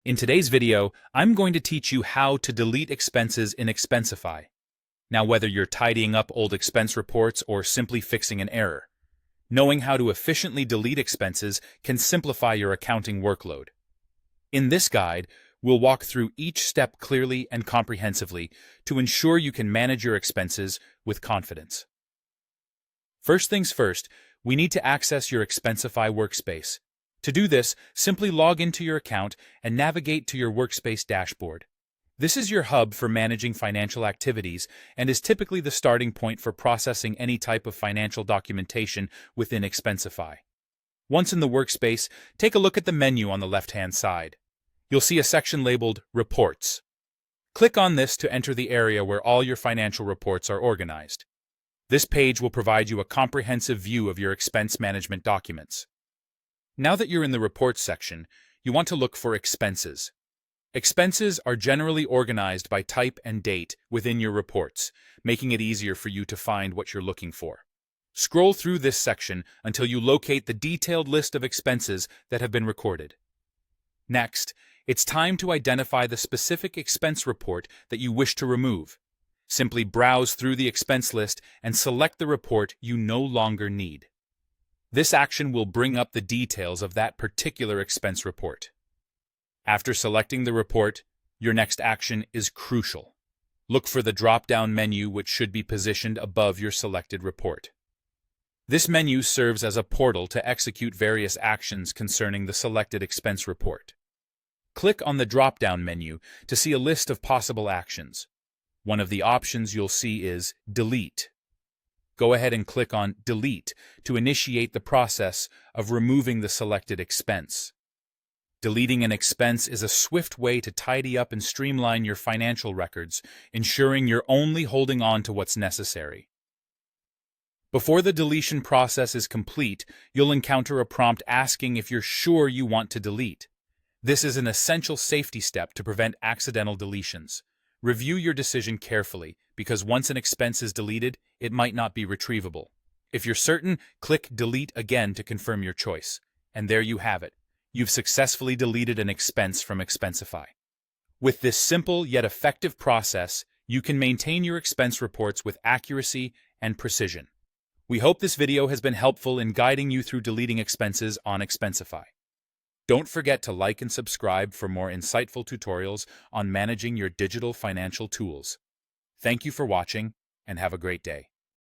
In today's video, I'm going to teach you how to delete expenses in Expensify. Now, whether you're tidying up old expense reports or simply fixing an error, knowing how to efficiently delete expenses can simplify your accounting workload. In this guide, we'll walk through each step clearly and comprehensively to ensure you can manage your expenses with confidence. First things first, we need to access your Expensify workspace. To do this, simply log into your account and navigate to your workspace dashboard. This is your hub for managing financial activities and is typically the starting point for processing any type of financial documentation within Expensify. Once in the workspace, take a look at the menu on the left-hand side. You'll see a section labeled Reports. Click on this to enter the area where all your financial reports are organized. This page will provide you a comprehensive view of your expense management documents. Now that you're in the Reports section, you want to look for Expenses. Expenses are generally organized by type and date within your reports, making it easier for you to find what you're looking for. Scroll through this section until you locate the detailed list of expenses that have been recorded. Next, it's time to identify the specific expense report that you wish to remove. Simply browse through the expense list and select the report you no longer need. This action will bring up the details of that particular expense report. After selecting the report, your next action is crucial. Look for the drop-down menu, which should be positioned above your selected report. This menu serves as a portal to execute various actions concerning the selected expense report. Click on the drop-down menu to see a list of possible actions. One of the options you'll see is Delete. Go ahead and click on Delete to initiate the process of removing the selected expense. Deleting an expense is a swift way to tidy up and streamline your financial records, ensuring you're only holding on to what's necessary. Before the deletion process is complete, you'll encounter a prompt asking if you're sure you want to delete. This is an essential safety step to prevent accidental deletions. Review your decision carefully, because once an expense is deleted, it might not be retrievable. If you're certain, click Delete again to confirm your choice. And there you have it. You've successfully deleted an expense from Expensify. With this simple yet effective process, you can maintain your expense reports with accuracy and precision. We hope this video has been helpful in guiding you through deleting expenses on Expensify. Don't forget to like and subscribe for more insightful tutorials on managing your digital financial tools. Thank you for watching, and have a great day.